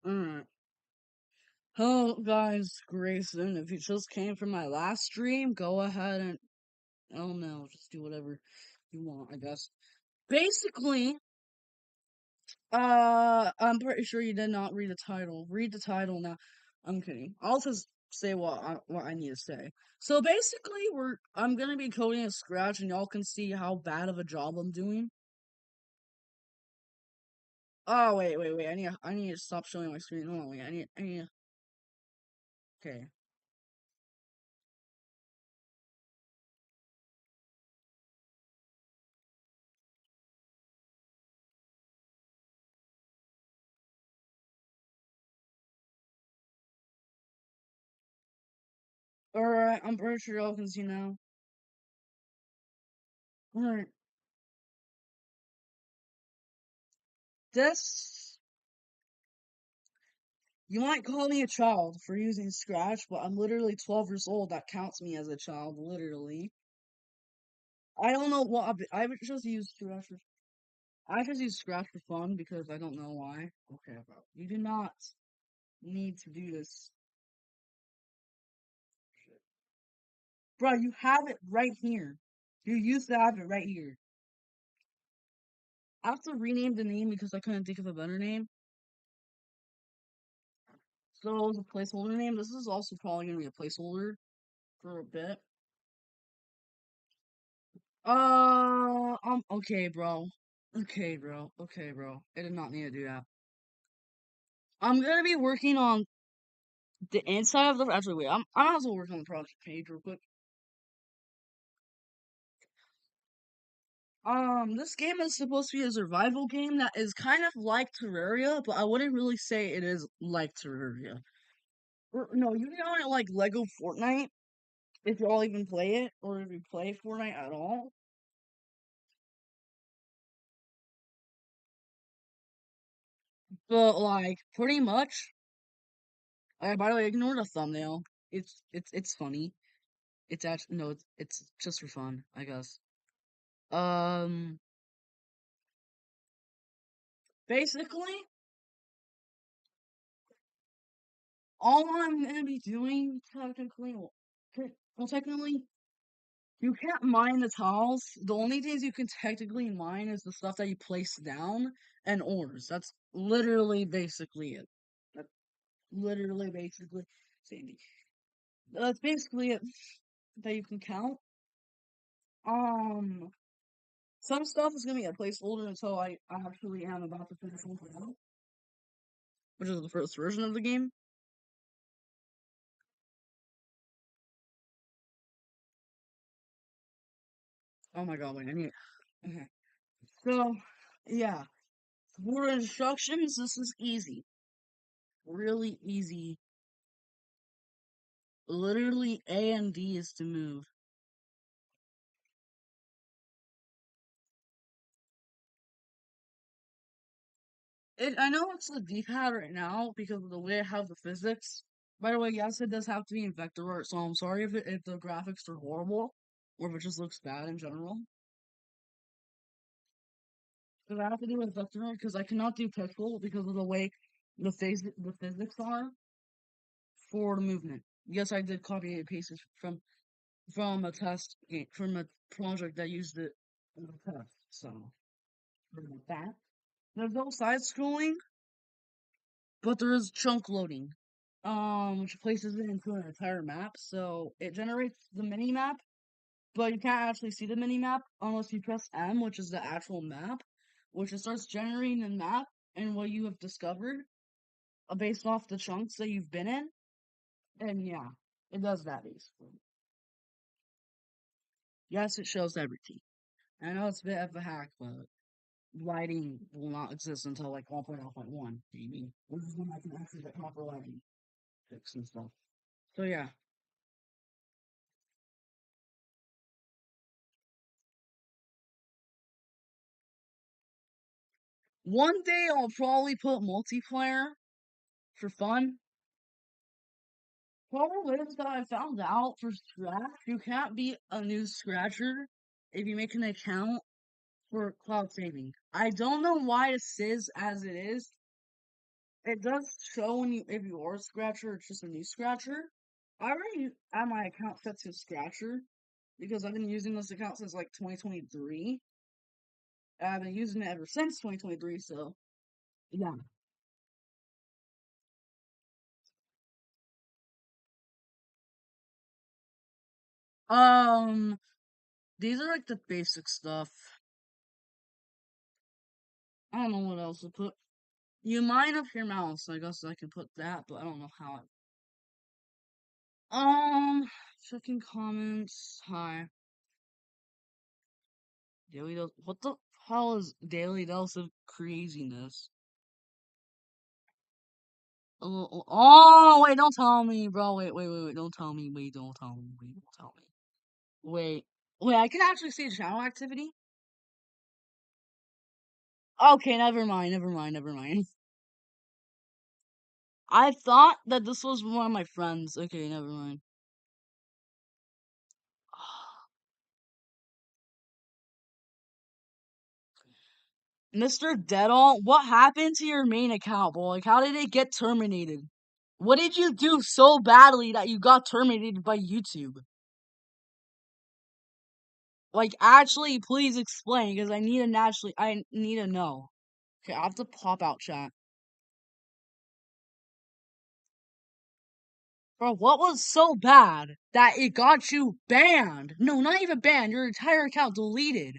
Alright. Hello, guys. Grayson. If you just came from my last stream, go ahead and. Oh no, just do whatever you want, I guess. Basically, I'm pretty sure you did not read the title. Read the title now. I'm kidding. I'll just say what I need to say. So basically, I'm gonna be coding a scratch, and y'all can see how bad of a job I'm doing. Oh wait. I need to stop showing my screen. Hold on, wait. I need. Okay. Alright, I'm pretty sure y'all can see now. Alright. This, you might call me a child for using Scratch, but I'm literally 12 years old. That counts me as a child, literally. I don't know what I would just use Scratch for. I just use Scratch for fun because I don't know why. Okay, bro. You do not need to do this. Bro, you have it right here. You used to have it right here. I have to rename the name because I couldn't think of a better name. So it was a placeholder name. This is also probably gonna be a placeholder for a bit. Okay, bro. Okay, bro. I did not need to do that. I'm gonna be working on the inside of the. Actually, wait. I'm also working on the project page real quick. This game is supposed to be a survival game that is kind of like Terraria, but I wouldn't really say it is like Terraria. No, you know it like Lego Fortnite, if y'all even play it, or if you play Fortnite at all. But like, pretty much. By the way, ignore the thumbnail. It's funny. It's actually no, it's just for fun, I guess. Um, Basically, all I'm gonna be doing technically, technically, you can't mine the tiles. The only things you can technically mine is the stuff that you place down and ores. That's literally basically it. That's literally basically Sandy. That's basically it that you can count. Um, some stuff is gonna be a placeholder until I actually am about to finish one out, which is the first version of the game. Oh my god, wait, I need. Okay. So, yeah. For instructions, this is easy. Really easy. Literally, A and D is to move. I know it's the D-pad right now because of the way I have the physics. By the way, yes, it does have to be in vector art, so I'm sorry if the graphics are horrible or if it just looks bad in general. Because I have to do it in vector art because I cannot do pixel because of the way the physics are for the movement. Yes, I did copy and paste it from a test game, from a project that used it in the test. So that there's no side scrolling, but there is chunk loading. Which places it into an entire map. So it generates the mini map, but you can't actually see the mini map unless you press M, which is the actual map, which it starts generating the map and what you have discovered based off the chunks that you've been in. And yeah, it does that basically. Yes, it shows everything. I know it's a bit of a hack, but lighting will not exist until like 1.0.1, maybe. Which is when I can actually get proper lighting fixed and stuff. So yeah. One day I'll probably put multiplayer for fun. Problem is that I found out for Scratch, you can't be a new Scratcher if you make an account for cloud saving. I don't know why it says as it is. It does show when you if you are a scratcher or just a new scratcher. I already have my account set to scratcher because I've been using this account since like 2023. I've been using it ever since 2023, so yeah. Um, these are like the basic stuff. I don't know what else to put. You might have your mouse. I guess I can put that, but I don't know how. Checking comments. Hi, daily dose. What the hell is daily dose of craziness? Oh, wait! Don't tell me, bro. Wait! Don't tell me. Wait! Don't tell me. Wait! Don't tell me. Wait. Wait! I can actually see channel activity. Okay, never mind. Never mind. Never mind. I thought that this was one of my friends. Okay, never mind. Mr. Deadall, what happened to your main account, boy? Like, how did it get terminated? What did you do so badly that you got terminated by YouTube? Like, actually, please explain, because I need to know. Okay, I have to pop out chat. Bro, what was so bad that it got you banned? No, not even banned, your entire account deleted.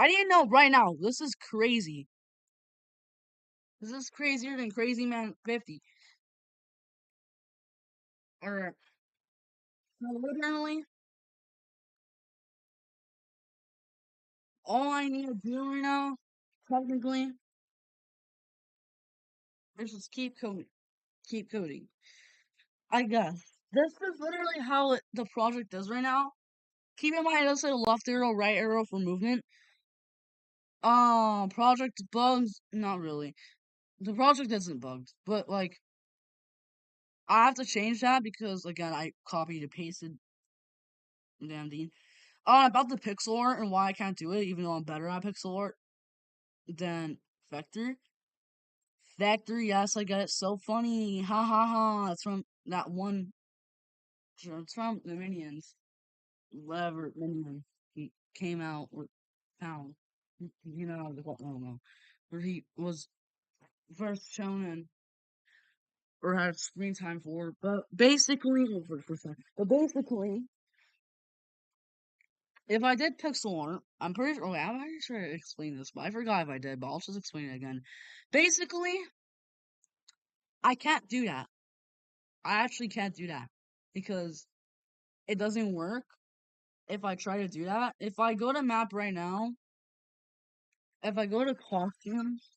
I didn't know right now. This is crazy. This is crazier than Crazy Man 50. Or, literally, all I need to do right now, technically, is just keep coding. Keep coding. I guess. This is literally how the project does right now. Keep in mind, let's say left arrow, right arrow for movement. Project bugs, not really. The project isn't bugged, but like, I have to change that because, again, I copied and pasted damn Dean. About the pixel art and why I can't do it, even though I'm better at pixel art than Vector. Vector, yes, I get it. So funny. Ha ha ha. It's from that one. It's from the Minions. Whatever Minion he came out with found. You know, I don't know. Where he was first shown in or had screen time for. But basically, well, for a second. But basically, if I did pixel art, I'm pretty sure. Okay, I'm pretty sure I explained this, but I forgot if I did. But I'll just explain it again. Basically, I can't do that. I actually can't do that because it doesn't work if I try to do that. If I go to map right now, if I go to costumes,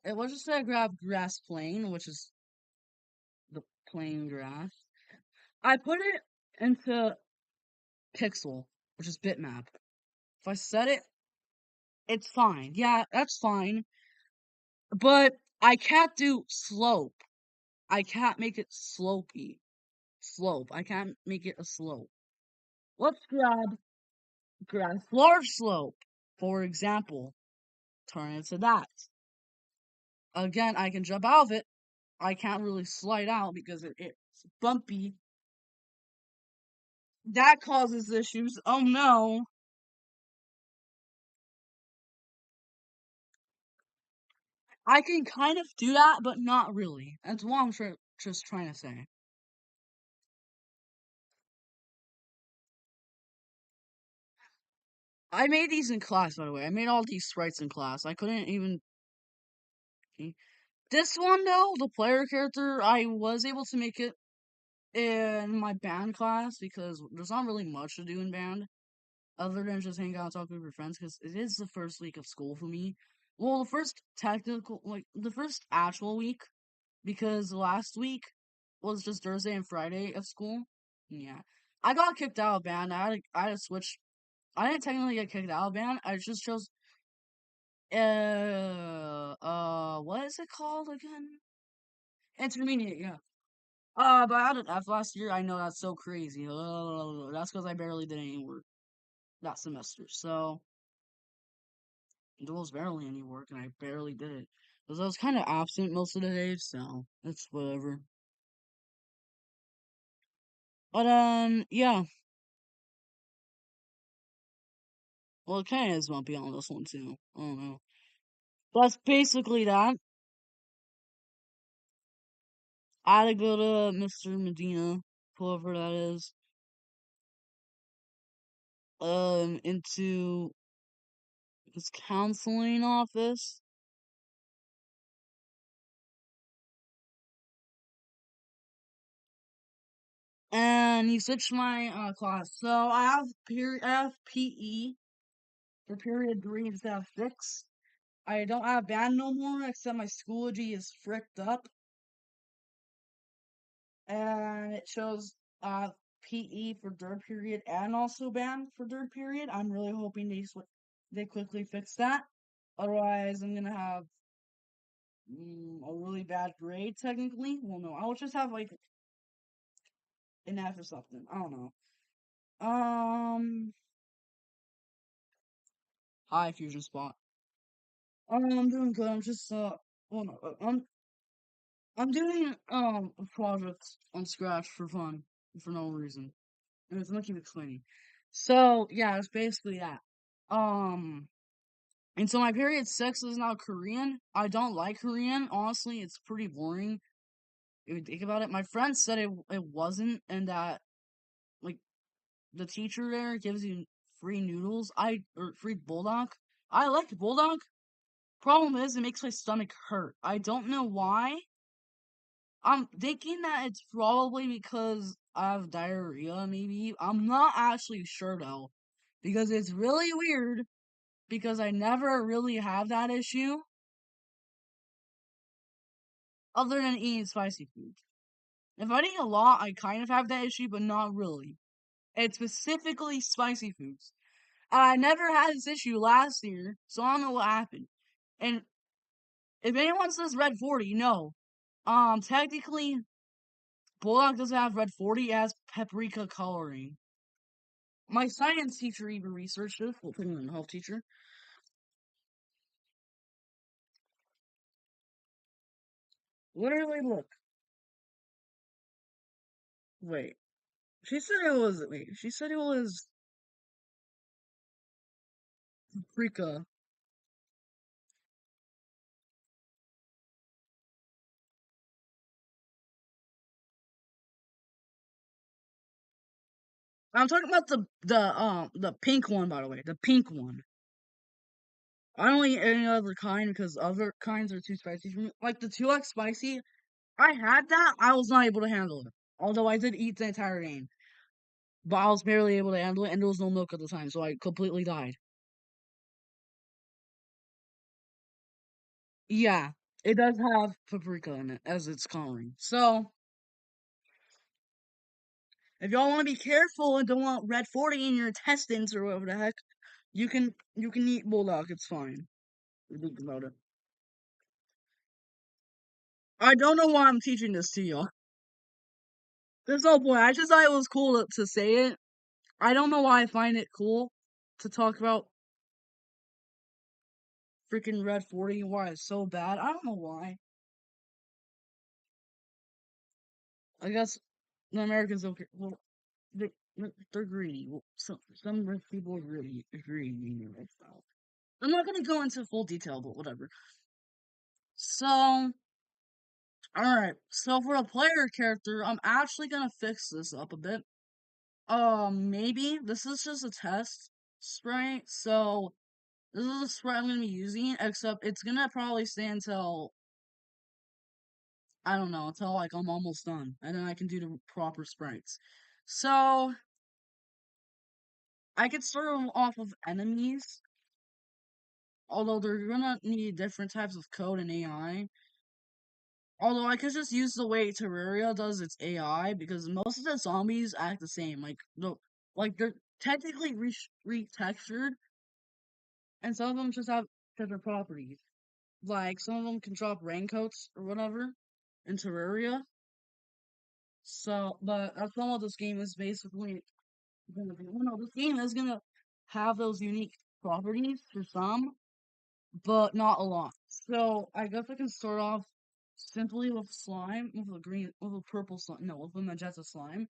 it was just say I grab grass plain, which is the plain grass. I put it into pixel, which is bitmap. If I set it, it's fine. Yeah, that's fine. But I can't do slope. I can't make it slopey. Slope. I can't make it a slope. Let's grab grass large slope, for example. Turn it to that. Again, I can jump out of it. I can't really slide out because it's bumpy. That causes issues. Oh no. I can kind of do that, but not really. That's what I'm just trying to say. I made these in class, by the way. I made all these sprites in class. I couldn't even. This one, though, the player character, I was able to make it in my band class because there's not really much to do in band other than just hang out and talk with your friends because it is the first week of school for me. Well, the first actual week because last week was just Thursday and Friday of school. Yeah. I got kicked out of band. I had to switch. I didn't technically get kicked out of band. I just chose what is it called again? Intermediate, yeah. But I had an F last year. I know that's so crazy. That's because I barely did any work that semester. So there was barely any work, and I barely did it because I was kind of absent most of the days, so it's whatever. But yeah. Well, it kind of is bumpy on this one too. I don't know. That's basically that. I had to go to Mr. Medina, whoever that is, into his counseling office, and he switched my class. So I have PE for period 3 instead of 6. I don't have band no more, except my Schoology is fricked up, and it shows PE for third period and also band for third period. I'm really hoping they quickly fix that. Otherwise, I'm gonna have a really bad grade technically. Well, no, I'll just have like an F or something. I don't know. Um, Hi Fusion Spot. I'm doing good. I'm just well, no, I'm doing a project on Scratch for fun for no reason. And it's gonna keep explaining. So yeah, it's basically that. Um, and so my period 6 is now Korean. I don't like Korean. Honestly, it's pretty boring if you think about it. My friend said it wasn't, and that like the teacher there gives you free noodles. Or free bulldog. I like bulldog. Problem is, it makes my stomach hurt. I don't know why. I'm thinking that it's probably because I have diarrhea, maybe. I'm not actually sure though, because it's really weird. Because I never really have that issue, other than eating spicy food. If I eat a lot, I kind of have that issue, but not really. It's specifically spicy foods. I never had this issue last year, so I don't know what happened. And if anyone says Red 40, no. Technically, Bulldog doesn't have Red 40, it has paprika coloring. My science teacher even researched this. Well, health teacher. Literally, look. Wait. She said it was paprika. I'm talking about the pink one, by the way. The pink one. I don't eat any other kind because other kinds are too spicy for me. Like the 2X spicy, I had that. I was not able to handle it. Although I did eat the entire game. But I was barely able to handle it, and there was no milk at the time, so I completely died. Yeah, it does have paprika in it as its coloring. So, if y'all want to be careful and don't want red 40 in your intestines or whatever the heck, you can eat bulldog. It's fine. Think about it. I don't know why I'm teaching this to y'all. There's no point. I just thought it was cool to say it. I don't know why I find it cool to talk about freaking Red 40 and why it's so bad. I don't know why. I guess the Americans don't care. Well, they, they're greedy. Well, some rich people are greedy right now. I'm not gonna go into full detail, but whatever. So, alright. So for a player character, I'm actually gonna fix this up a bit. Maybe this is just a test sprite, so this is the sprite I'm gonna be using, except it's gonna probably stay until, I don't know, until like I'm almost done, and then I can do the proper sprites. So, I could start 'em off of enemies, although they're gonna need different types of code and AI. Although I could just use the way Terraria does its AI, because most of the zombies act the same. Like they're technically retextured, and some of them just have different properties. Like some of them can drop raincoats or whatever in Terraria. So, but that's not what this game is basically gonna be. Well, no, this game is gonna have those unique properties for some, but not a lot. So I guess I can start off simply with slime, with a purple slime, no, with a magenta slime,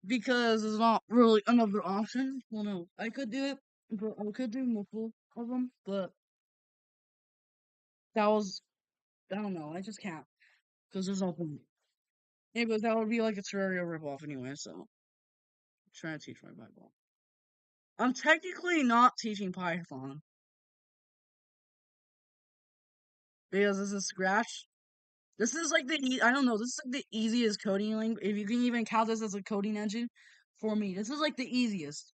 because there's not really another option. Well, no, I could do it, but I could do multiple of them, but that was, I don't know, I just can't, because there's no point. Yeah, but that would be like a Terraria ripoff anyway, so I'm trying to teach my Bible. I'm technically not teaching Python, because this is Scratch. This is like I don't know, this is like the easiest coding language, if you can even count this as a coding engine for me. This is like the easiest.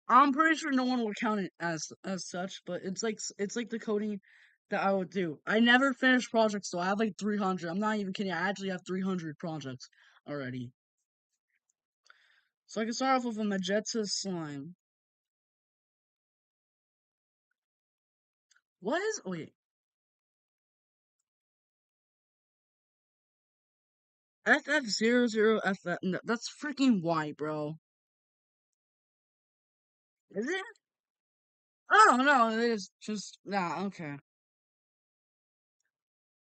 I'm pretty sure no one would count it as such, but it's like the coding that I would do. I never finished projects, so I have like 300. I'm not even kidding. I actually have 300 projects already. So I can start off with a magenta slime. What is wait? FF00FF. No, that's freaking white, bro. Is it? Oh no, it is just nah. Okay.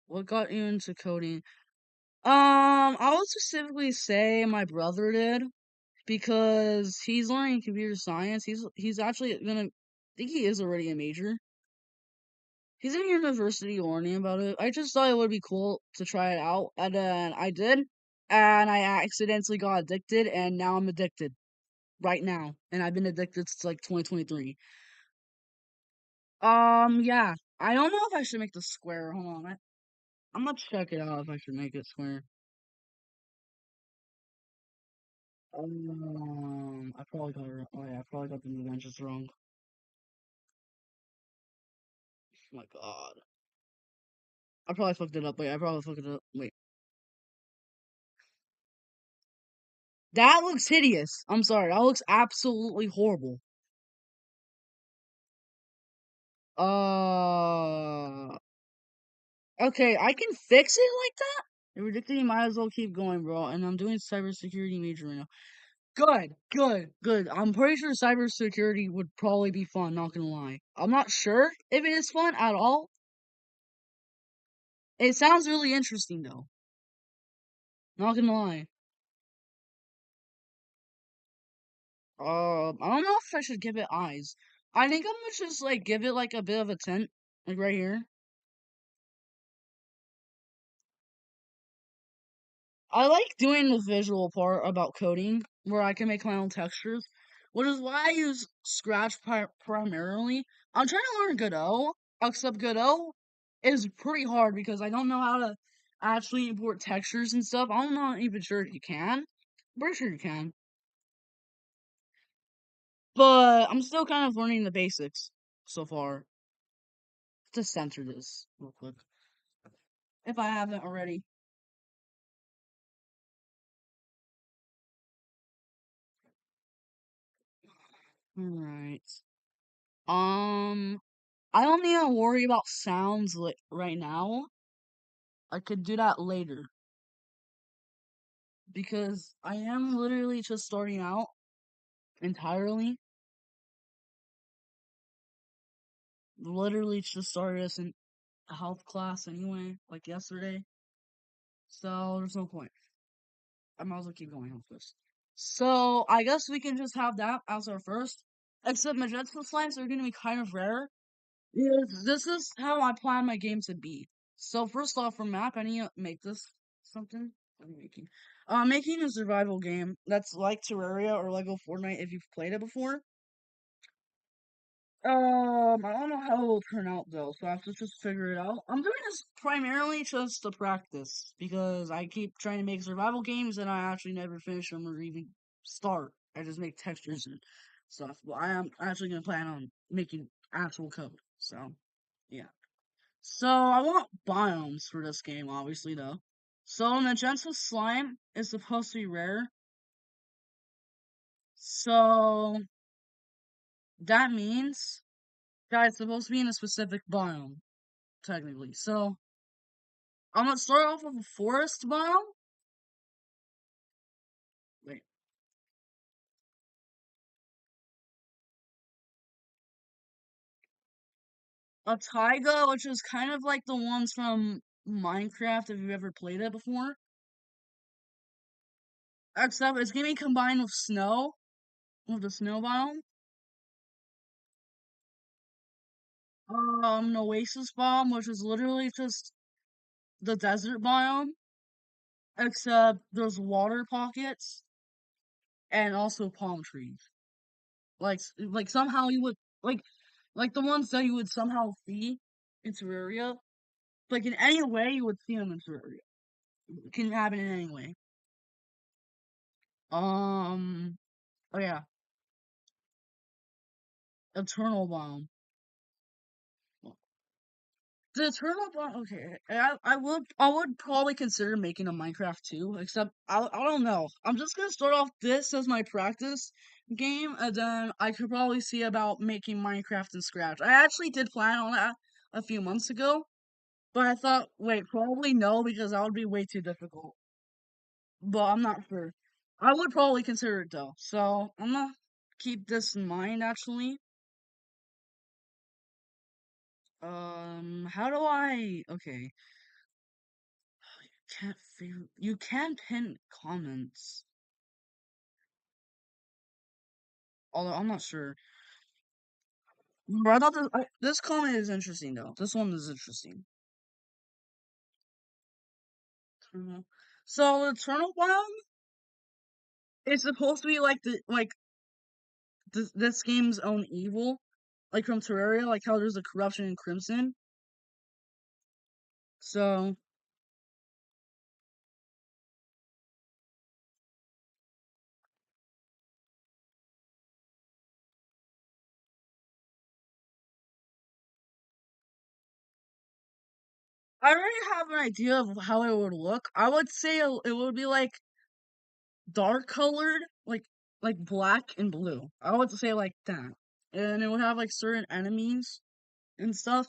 What got you into coding? I would specifically say my brother did because he's learning computer science. He's actually gonna. I think he is already a major. He's in university learning about it. I just thought it would be cool to try it out, and then I did, and I accidentally got addicted, and now I'm addicted right now, and I've been addicted since like 2023. Yeah. I don't know if I should make the square. Hold on, I'm gonna check it out if I should make it square. I probably got it. Oh yeah, I probably got the dimensions wrong. Oh my god, I probably fucked it up. Wait, I probably fucked it up. Wait, that looks hideous. I'm sorry, that looks absolutely horrible. Uh, okay, I can fix it like that. You're ridiculous. You might as well keep going, bro. And I'm doing cybersecurity major right now. Good, good, good. I'm pretty sure cybersecurity would probably be fun, not gonna lie. I'm not sure if it is fun at all. It sounds really interesting though. Not gonna lie. I don't know if I should give it eyes. I think I'm gonna just like give it like a bit of a tint, like right here. I like doing the visual part about coding, where I can make my own textures, which is why I use Scratch primarily. I'm trying to learn Godot, except Godot is pretty hard because I don't know how to actually import textures and stuff. I'm not even sure if you can. I'm pretty sure you can, but I'm still kind of learning the basics so far. Just center this real quick, if I haven't already. All right. I don't need to worry about sounds like right now. I could do that later because I am literally just starting out entirely. Literally just started as in a health class anyway, like yesterday. So there's no point. I might as well keep going with this. So I guess we can just have that as our first. Except magenta slimes are gonna be kind of rare. Yes, this is how I plan my game to be. So first off, for map, I need to make this something. What am I making? Making a survival game that's like Terraria or Lego Fortnite if you've played it before. I don't know how it will turn out though, so I have to just figure it out. I'm doing this primarily just to practice because I keep trying to make survival games and I actually never finish them or even start. I just make textures and stuff. But I am actually gonna plan on making actual code. So yeah. So I want biomes for this game, obviously though. So magenta slime is supposed to be rare. So that means that it's supposed to be in a specific biome, technically. So I'm gonna start off with a forest biome. Wait. a taiga, which is kind of like the ones from Minecraft, if you've ever played it before. Except it's gonna be combined with snow, with the snow biome. An oasis biome, which is literally just the desert biome, except there's water pockets and also palm trees. Like somehow you would like like the ones that you would somehow see in Terraria. Like in any way you would see them in Terraria. It can happen in any way. Um. Oh yeah, Eternal biome. The Eternal biome. Okay, I would probably consider making a Minecraft too. Except I don't know. I'm just gonna start off this as my practice game, and then I could probably see about making Minecraft in Scratch. I actually did plan on that a few months ago, but I thought, wait, probably no, because that would be way too difficult. But I'm not sure. I would probably consider it though. So I'm gonna keep this in mind actually. How do I? Okay, can't figure. You can pin comments, although I'm not sure. I thought this comment is interesting though. This one is interesting. Mhm. So Eternal Biome is supposed to be like this game's own evil, like from Terraria, like how there's a corruption in Crimson. So I already have an idea of how it would look. I would say it would be like dark colored, like black and blue. I would say like that, and it would have like certain enemies and stuff.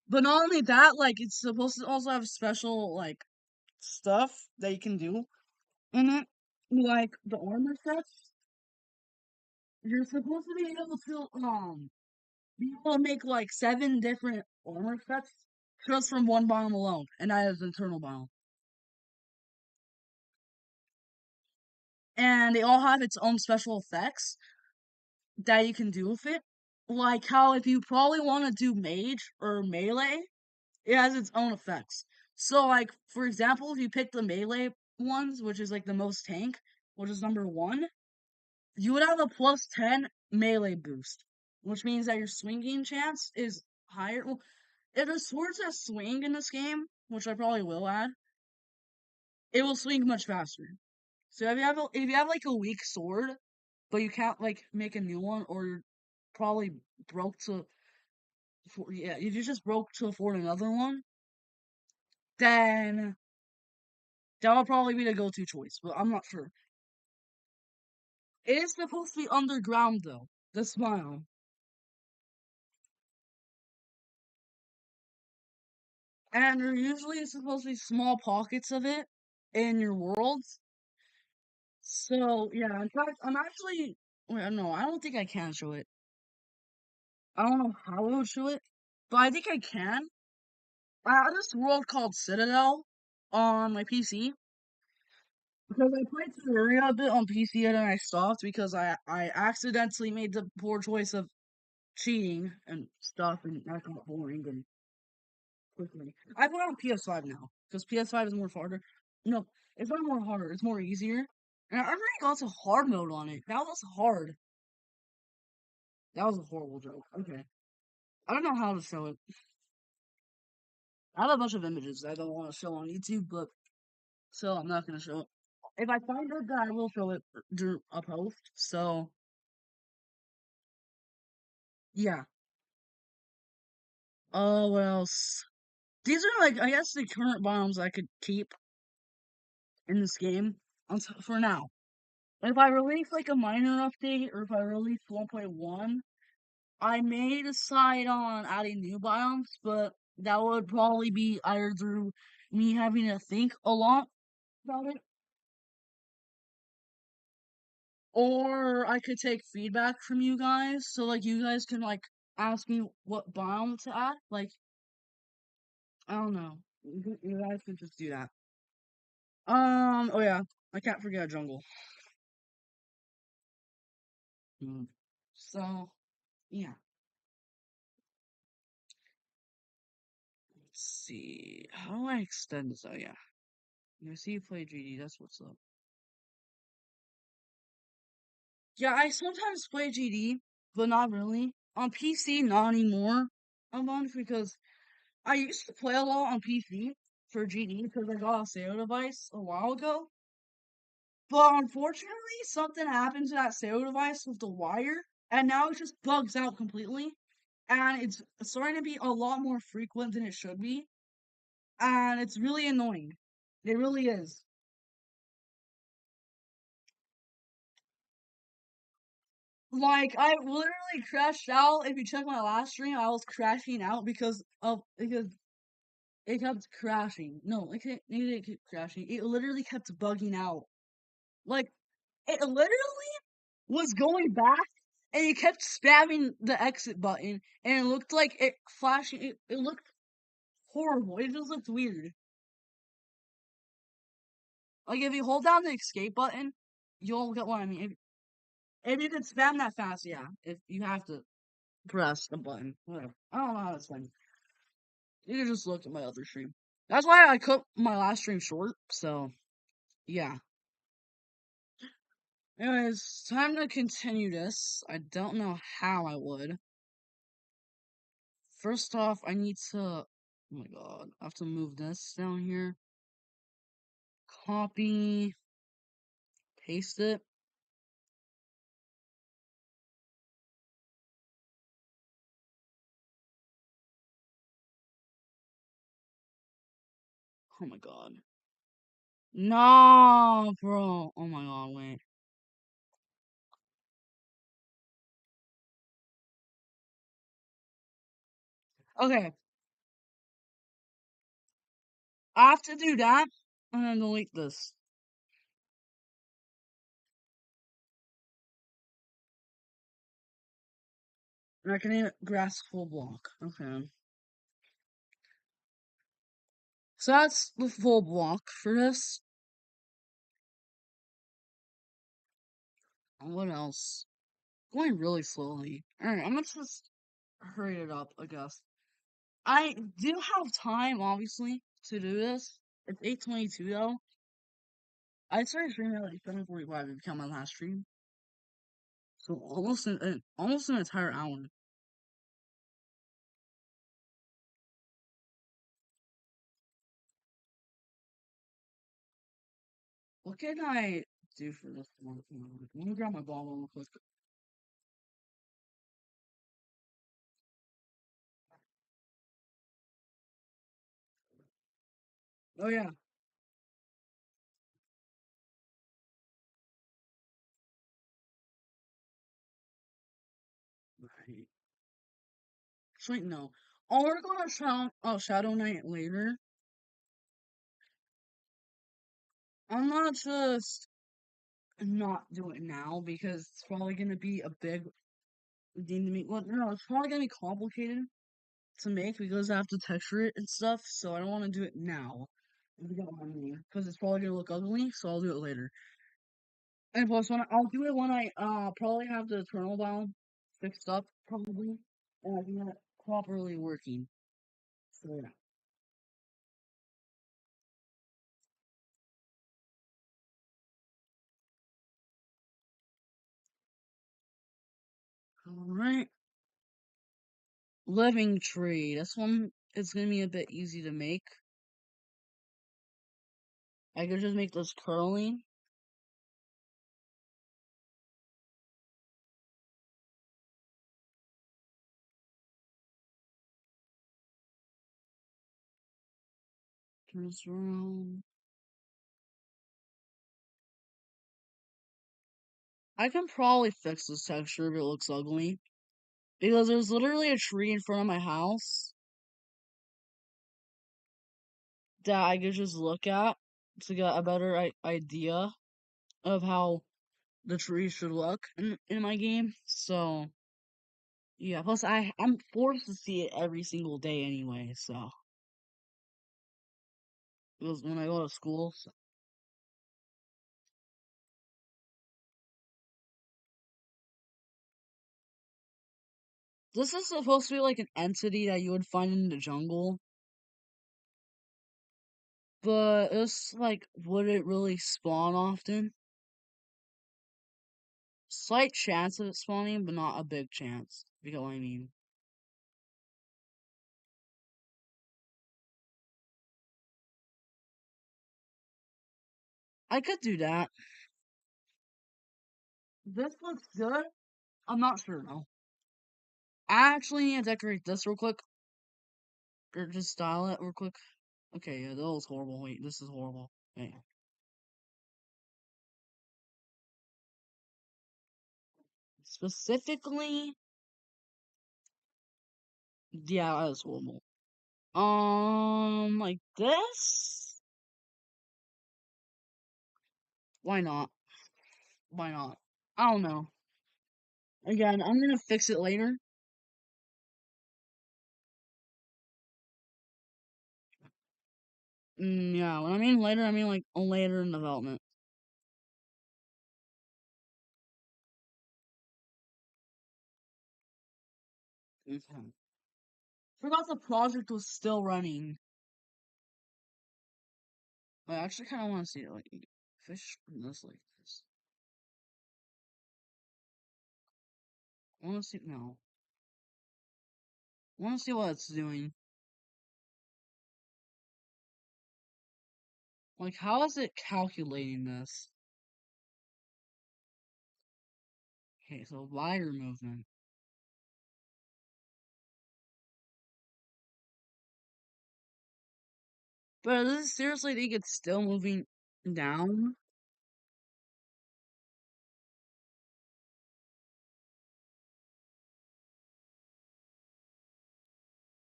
But not only that, like it's supposed to also have special like stuff that you can do in it, like the armor sets. You're supposed to be able to be able to make like 7 different armor sets just from one biome alone, and that is internal biome. And they all have its own special effects that you can do with it. Like how if you probably want to do mage or melee, it has its own effects. So like for example, if you pick the melee ones, which is like the most tank, which is number 1, you would have a +10 melee boost, which means that your swinging chance is higher. Well, if the sword says swing in this game, which I probably will add, it will swing much faster. So if you have like a weak sword, but you can't like make a new one, or you're probably broke to yeah, if you just broke to afford another one, then that would probably be the go-to choice. But I'm not sure. It is supposed to be underground though. The smile, and there usually is supposed to be small pockets of it in your worlds. So yeah, in fact, I'm actually wait, no, I don't think I can show it. I don't know how I would show it, but I think I can. I have this world called Citadel on my PC because I played Terraria a bit on PC and then I stopped because I accidentally made the poor choice of cheating and stuff, and that got boring and quickly. I put it on PS5 now because PS5 is more harder. No, it's not more harder. It's more easier. And I already got to hard mode on it. That was hard. That was a horrible joke. Okay. I don't know how to show it. I have a bunch of images I don't want to show on YouTube, but so I'm not gonna show it. If I find it, then I will show it during a post. So yeah. Oh, what else? These are like I guess the current bombs I could keep in this game for now. If I release like a minor update or if I release 1.1, I may decide on adding new biomes, but that would probably be either through me having to think a lot about it, or I could take feedback from you guys. So like you guys can like ask me what biome to add. Like, I don't know. You guys can just do that. Oh yeah, I can't forget jungle. Mm. So, yeah. Let's see. How do I extend this? Oh yeah. I see you play GD, that's what's up. Yeah, I sometimes play GD, but not really. On PC, not anymore. A bunch because I used to play a lot on PC for GD because I got a Sayo device a while ago. But unfortunately, something happened to that Sayo device with the wire, and now it just bugs out completely. And it's starting to be a lot more frequent than it should be. And it's really annoying. It really is. Like, I literally crashed out. If you check my last stream, I was crashing out because it kept crashing. No, it didn't keep crashing. It literally kept bugging out. Like, it literally was going back, and it kept spamming the exit button, and it looked like it flashing. It looked horrible. It just looked weird. Like, if you hold down the escape button, you'll get what I mean. If you could spam that fast, yeah. If you have to press the button, whatever. I don't know how to explain it. You can just look at my other stream. That's why I cut my last stream short. So yeah. Anyways, time to continue this. I don't know how I would. First off, I need to. Oh my god, I have to move this down here. Copy, paste it. Oh my god. No, bro. Oh my god, wait. Okay, I have to do that and then delete this. And I can name it grass full block. Okay. So that's the full block for this. What else? Going really slowly. Alright, I'm gonna just hurry it up, I guess. I do have time, obviously, to do this. It's 8:22 though. I started streaming at like 7:45 to become my last stream. So almost an entire hour. What can I do for this one? Let me grab my ball real quick. Oh yeah. Right. Actually, no. I'll work on Shadow Knight later. I'm not just not do it now because it's probably gonna be a big thing to make. Well, no, it's probably gonna be complicated to make because I have to texture it and stuff. So I don't want to do it now. If you get what I mean, because it's probably gonna look ugly. So I'll do it later. And plus, I'll do it when I probably have the eternal bound fixed up probably, and I can get it properly working. So yeah. All right. Living tree. This one is gonna be a bit easy to make. I could just make this curling. Turn this around. I can probably fix this texture if it looks ugly. Because there's literally a tree in front of my house that I could just look at to get a better idea of how the tree should look in my game. So Yeah, plus I'm forced to see it every single day anyway, so it was when I go to school. So. This is supposed to be like an entity that you would find in the jungle, but it's like, would it really spawn often? Slight chance of it spawning, but not a big chance. If you get what I mean. I could do that. This looks good. I'm not sure though. I actually need to decorate this real quick, or just style it real quick. Okay, yeah, that was horrible. Wait, this is horrible. Wait. Specifically, yeah, that was horrible. Like this? Why not? Why not? I don't know. Again, I'm gonna fix it later. Yeah, when I mean later, I mean like later in development. Okay. Forgot the project was still running. I actually kind of want to see it like fish from this like this. I want to see no. I want to see what it's doing. Like, how is it calculating this? Okay, so lighter movement. But does it seriously think it's still moving down?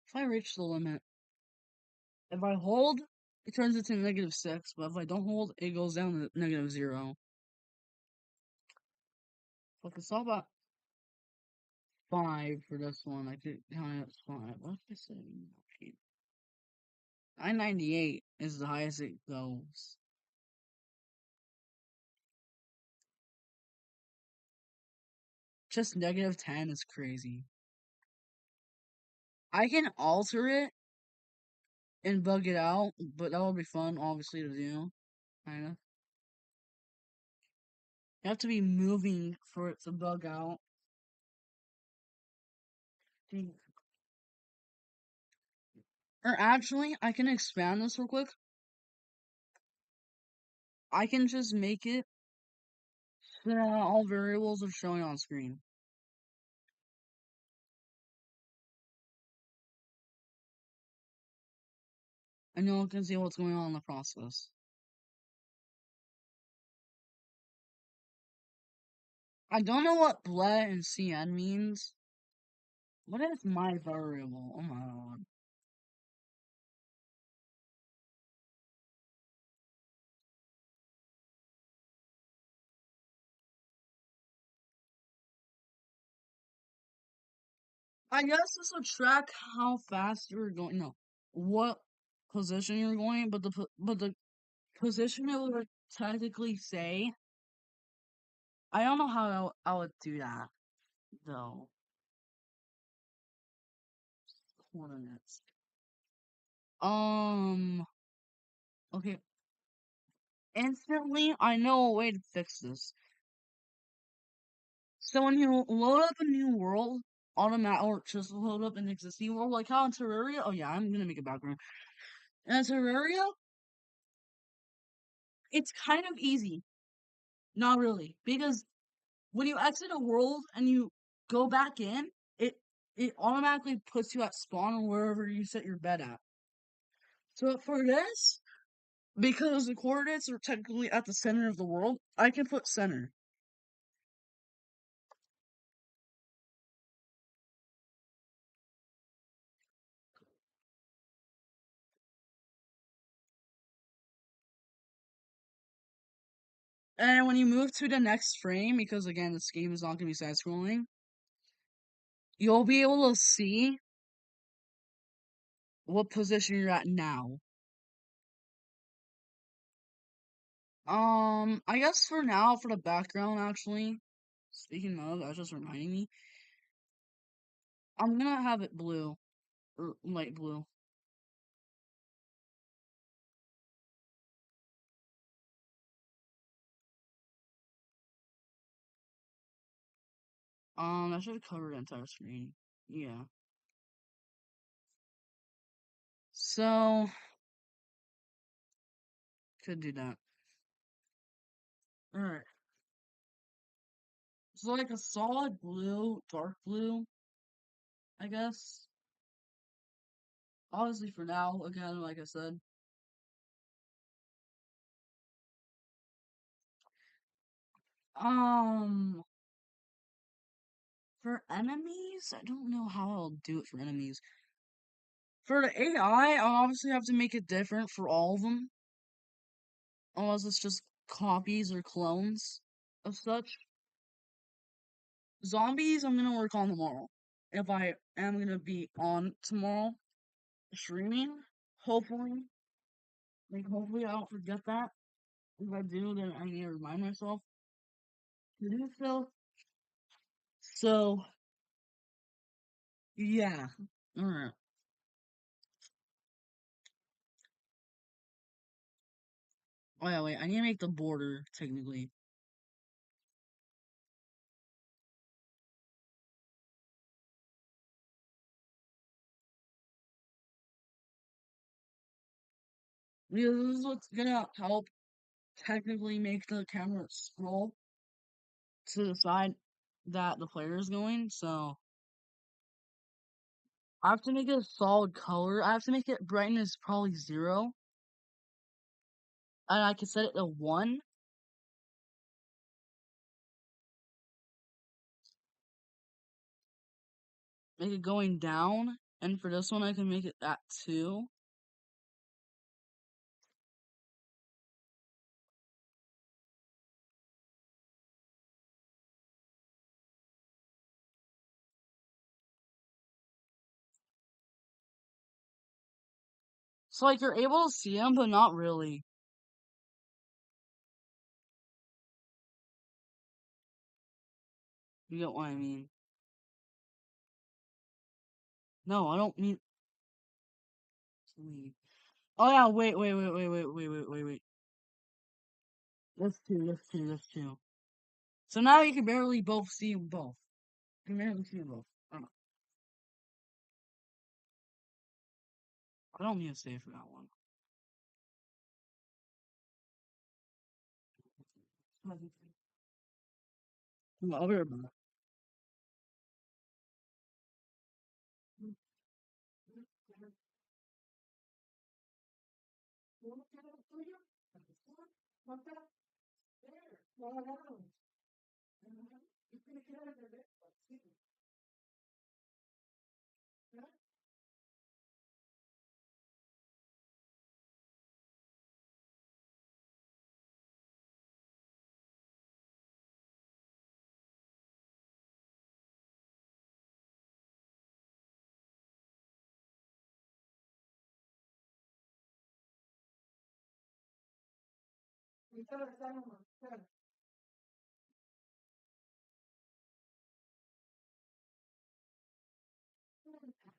If I reach the limit, if I hold, it turns into -6. But if I don't hold, it goes down to -0. But it's all about 5 for this one. I could count it as 5. What did I say? 998 is the highest it goes. Just -10 is crazy. I can alter it and bug it out, but that would be fun, obviously, to do. Kinda. You have to be moving for it to bug out. Or actually, I can expand this real quick. I can just make it so that all variables are showing on screen. And you all can see what's going on in the process. I don't know what bled and cn means. What is my variable? Oh my god. I guess this will track how fast you're going. No, what position you're going, but the position it would technically say. I don't know how I would do that though. Coordinates. Okay. Instantly, I know a way to fix this. So when you load up a new world, automatic or just load up an existing world, like how in Terraria. Oh yeah, I'm gonna make a background. In Terraria, it's kind of easy. Not really, because when you exit a world and you go back in, it automatically puts you at spawn or wherever you set your bed at. So for this, because the coordinates are technically at the center of the world, I can put center. And when you move to the next frame, because again, this game is not going to be side scrolling, you'll be able to see what position you're at now. I guess for now, for the background, actually, speaking of, that's just reminding me, I'm gonna have it blue, or light blue. I should cover the entire screen. Yeah. So, could do that. Alright. So like a solid blue, dark blue, I guess. Obviously for now, again, like I said. Um, for enemies, I don't know how I'll do it for enemies. For the AI, I'll obviously have to make it different for all of them. Unless it's just copies or clones of such. Zombies, I'm gonna work on tomorrow. If I am gonna be on tomorrow streaming, hopefully. Like, hopefully I don't forget that. If I do, then I need to remind myself to do so. So, yeah. Alright. Oh, yeah, wait. I need to make the border, technically. Because this is what's gonna help technically make the camera scroll to the side that the player is going. So, I have to make it a solid color. I have to make it brightness probably 0. And I can set it to 1. Make it going down. And for this one, I can make it at 2. So, like, you're able to see them, but not really. You get what I mean? No, I don't mean. Oh, yeah, wait. That's 2, that's 2. So now you can barely both see them both. You can barely see them both. I don't need to save for that one. Well, I'll be right back.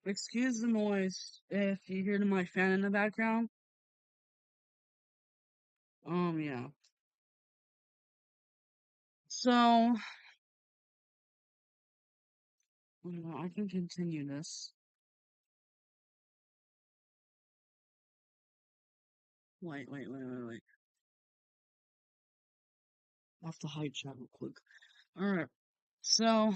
Excuse the noise if you hear my fan in the background. Yeah. So, I can continue this. Wait. I have to hide chat real quick. Alright. So,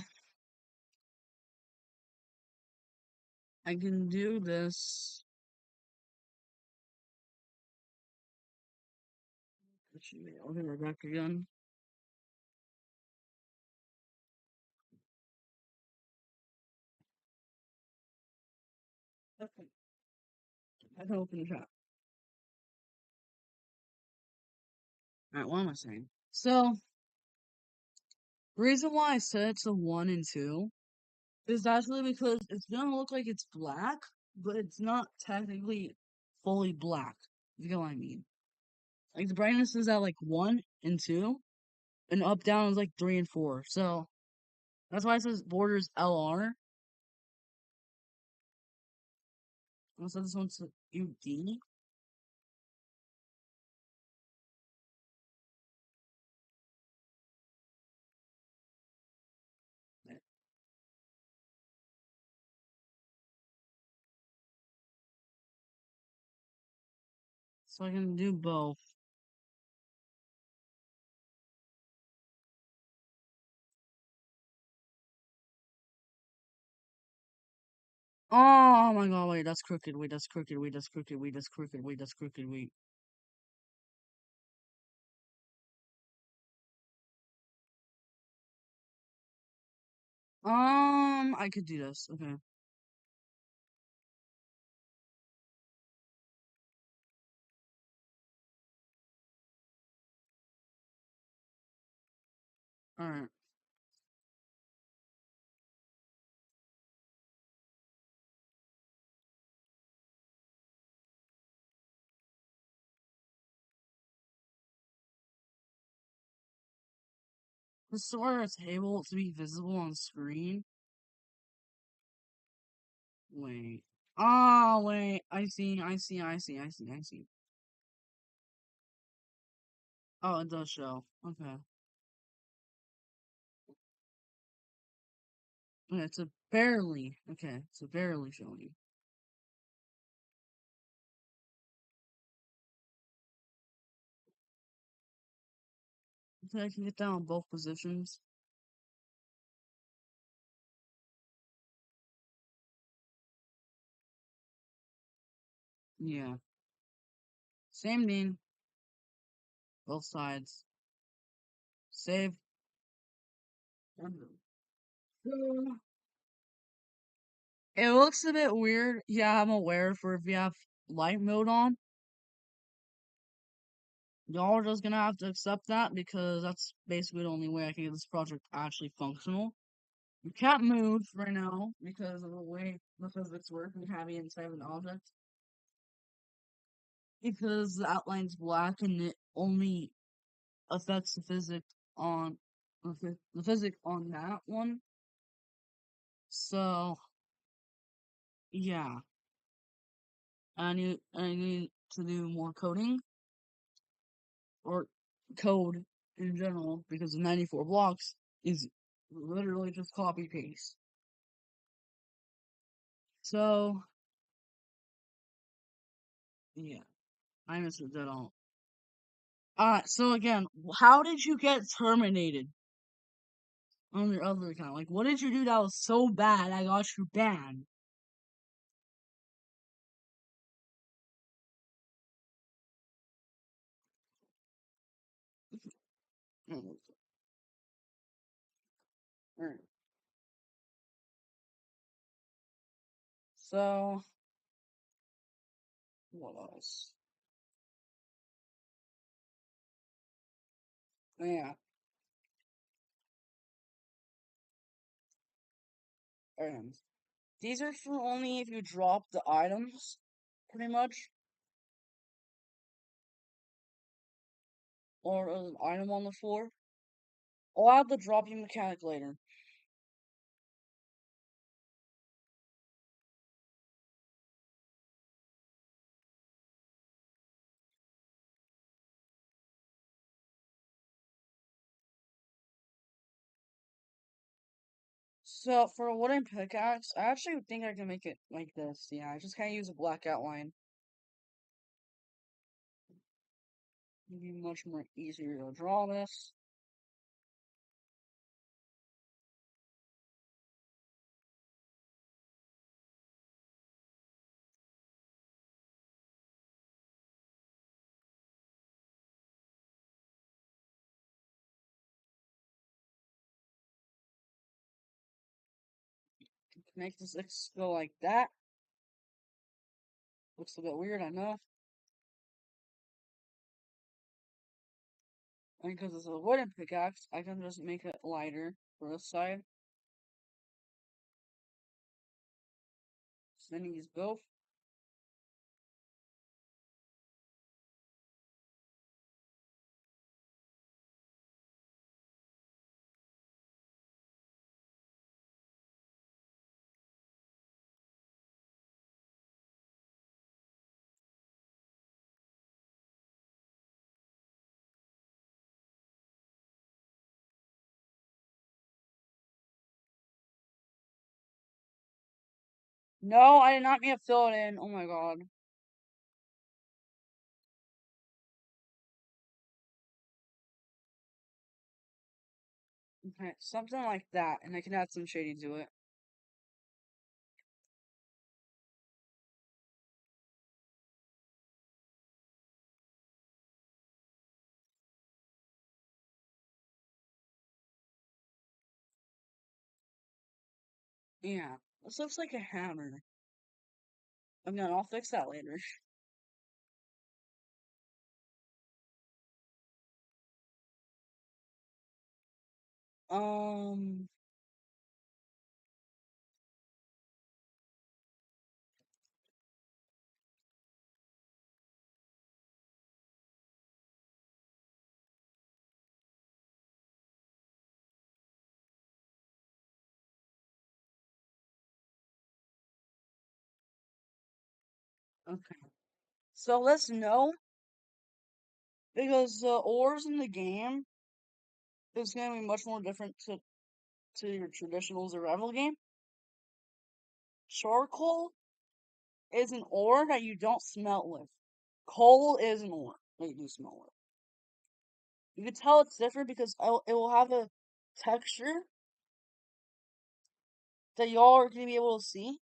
I can do this. I'll be right back again. Okay. I can open the chat. Alright, what am I saying? So, the reason why I said it's a 1 and 2 is actually because it's gonna look like it's black, but it's not technically fully black. You get what I mean? Like the brightness is at like 1 and 2, and up down is like 3 and 4. So that's why it says borders LR. So this one's UD. So I can do both. Oh my god, wait, that's crooked. Wait, that's crooked. Wait, that's crooked. Wait, that's crooked. Wait, that's crooked. Wait. I could do this. Okay. Alright. Restore a table to be visible on screen. Wait. Oh, wait. I see. I see. I see. I see. I see. Oh, it does show. Okay. Okay, it's a barely. Okay, it's a barely showing. Okay, I can get down on both positions. Yeah. Same thing. Both sides. Save. So, it looks a bit weird. Yeah, I'm aware for if you have light mode on. Y'all are just gonna have to accept that because that's basically the only way I can get this project actually functional. You can't move right now because of the way the physics work and having it inside of an object. Because the outline's black and it only affects the physics on the physics on that one. So yeah, I need to do more coding or code in general because the 94 blocks is literally just copy paste. So yeah, I missed it all. So again, how did you get terminated on your other account? Like, what did you do that was so bad I got you banned? Mm, alright. So, what else? Yeah, items. These are for only if you drop the items, pretty much, or an item on the floor. I'll add the dropping mechanic later. So, for a wooden pickaxe, I actually think I can make it like this. Yeah, I just can't use a black outline. It'd be much more easier to draw this. Make this X go like that. Looks a bit weird, I know. And because it's a wooden pickaxe, I can just make it lighter for this side. Then use both. No, I did not mean to fill it in. Oh my god. Okay, something like that, and I can add some shading to it. Yeah, this looks like a hammer. I mean, I'll fix that later. Um, okay. So let's know because the ores in the game is going to be much more different to your traditional survival game. Charcoal is an ore that you don't smelt with. Coal is an ore that you do smelt with. You can tell it's different because it will have a texture that y'all are going to be able to see.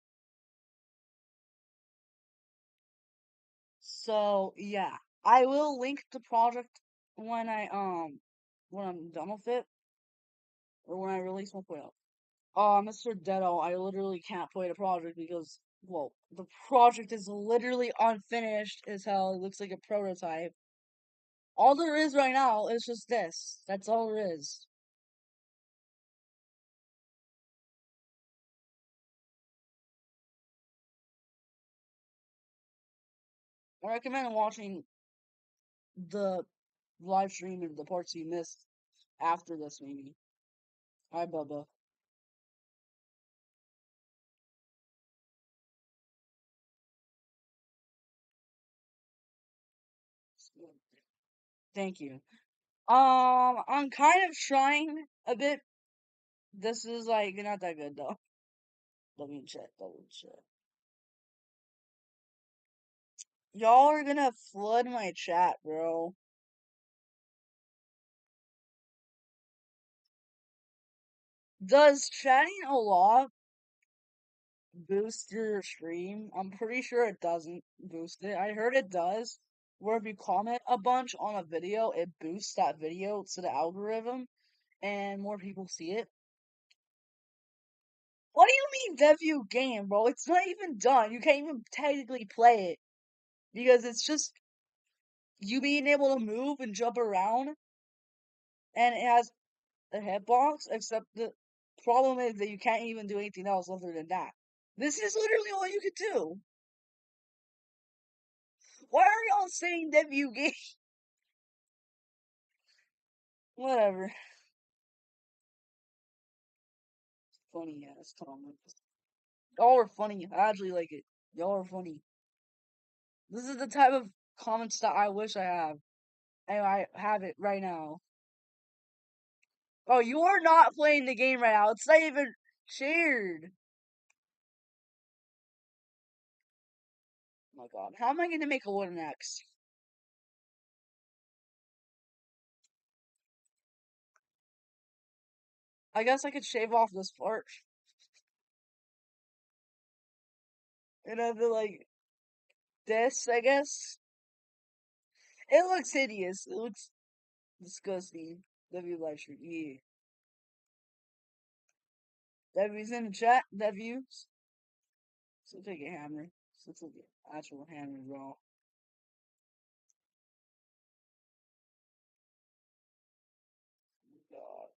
So yeah, I will link the project when when I'm done with it or when I release 1.0. Mr. Deado, I literally can't play the project because well, the project is literally unfinished as hell. It looks like a prototype. All there is right now is just this. That's all there is. I recommend watching the live stream and the parts you missed after this, maybe. Hi, Bubba. Thank you. I'm kind of trying a bit. This is like not that good though. Double check, double check. Y'all are gonna flood my chat, bro. Does chatting a lot boost your stream? I'm pretty sure it doesn't boost it. I heard it does. Where if you comment a bunch on a video, it boosts that video to the algorithm and more people see it. What do you mean debut game, bro? It's not even done. You can't even technically play it because it's just you being able to move and jump around, and it has a hitbox. Except the problem is that you can't even do anything else other than that. This is literally all you can do. Why are y'all saying debut game? Whatever. Funny ass comments. Y'all are funny. I actually like it. Y'all are funny. This is the type of comments that I wish I have. And I have it right now. Oh, you are not playing the game right now. It's not even shared. Oh my god. How am I gonna make a wooden axe? I guess I could shave off this part. And have it like this, I guess. It looks hideous. It looks disgusting. W live stream. Yeah. W's in the chat. W's. So take a hammer. So take an actual hammer, bro.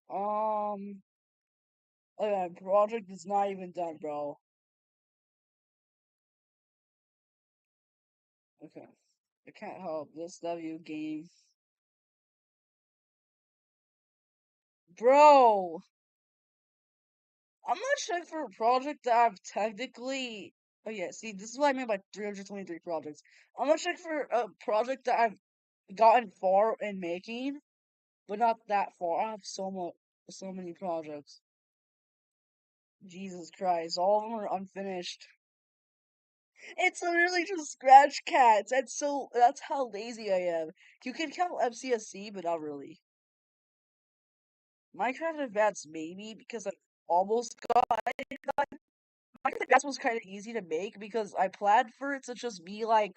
God. Okay, project is not even done, bro. Okay. I can't help this W game. Bro! I'm not checking for a project that I've technically. Oh yeah, see, this is what I mean by 323 projects. I'm not checking for a project that I've gotten far in making, but not that far. I have so many projects. Jesus Christ, all of them are unfinished. It's literally just scratch cats. That's how lazy I am. You can count MCSC, but not really. Minecraft Advanced maybe because I almost got it done. Minecraft Advanced was kind of easy to make because I planned for it to just be like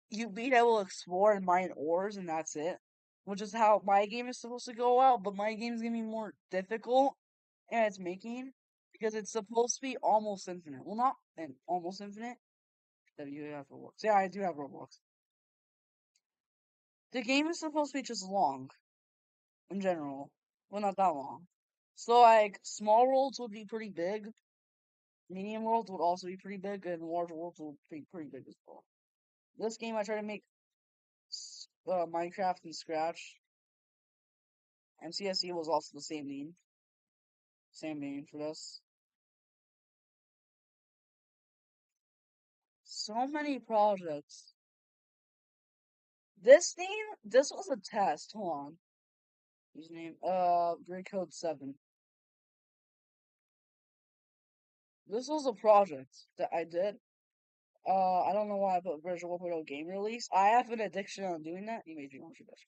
you being able to explore and mine ores and that's it. Which is how my game is supposed to go out, but my game is gonna be more difficult and it's making because it's supposed to be almost infinite. Well, not almost infinite. That you have Roblox. Yeah, I do have Roblox. The game is supposed to be just long in general. Well, not that long. So like small worlds would be pretty big. Medium worlds would also be pretty big, and large worlds would be pretty big as well. This game I try to make Minecraft from scratch. MCSE was also the same name for this. So many projects. This was a test. Hold on. His name, Grid Code 7. This was a project that I did. I don't know why I put version 1.0 game release. I have an addiction on doing that. You made Geometry Dash.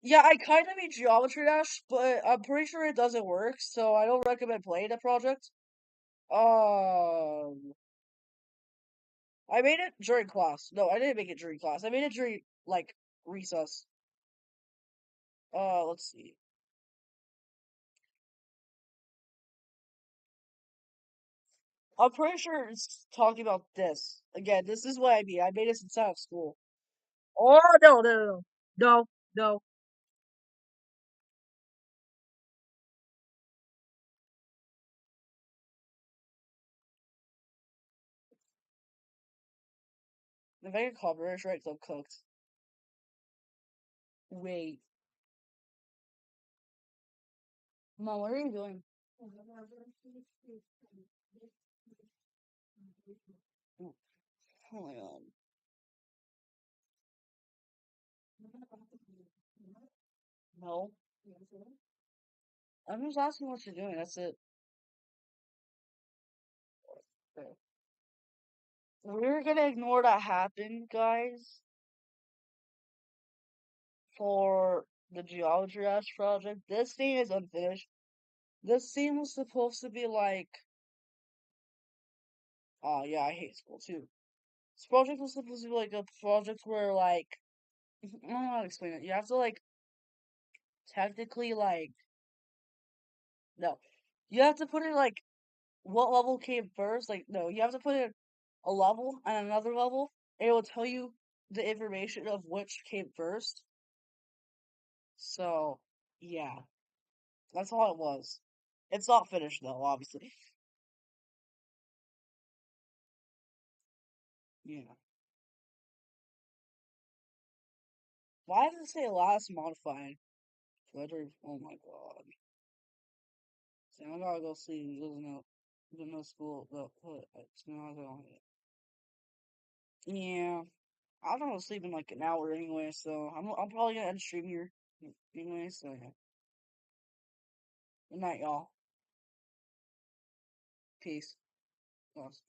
Yeah, I kind of made Geometry Dash, but I'm pretty sure it doesn't work, so I don't recommend playing the project. I made it during class. No, I didn't make it during class. I made it during, like, recess. Let's see. I'm pretty sure it's talking about this. Again, this is what I mean. I made this inside of school. Oh, no, no, no, no. No, no. If I get copyright right, I'm cooked. Wait. Mom, what are you doing? Oh oh my god. No. I'm just asking what you're doing. That's it. Okay. We're gonna ignore that happened, guys, for the Geology Dash project. This scene is unfinished. This scene was supposed to be like, oh yeah, I hate school too. This project was supposed to be like a project where like, I don't know how to explain it. You have to like, technically like, no. You have to put in like, what level came first. Like, no, you have to put in a level and another level. And it will tell you the information of which came first. So, yeah. That's all it was. It's not finished though, obviously. Yeah. Why does it say last modified? Oh my god. See, I gotta go sleep. There's no school. It's not on it. Yeah. I'm gonna sleep in like an hour anyway, so I'm probably gonna end stream here anyway. So yeah. Good night, y'all. Peace. Lost.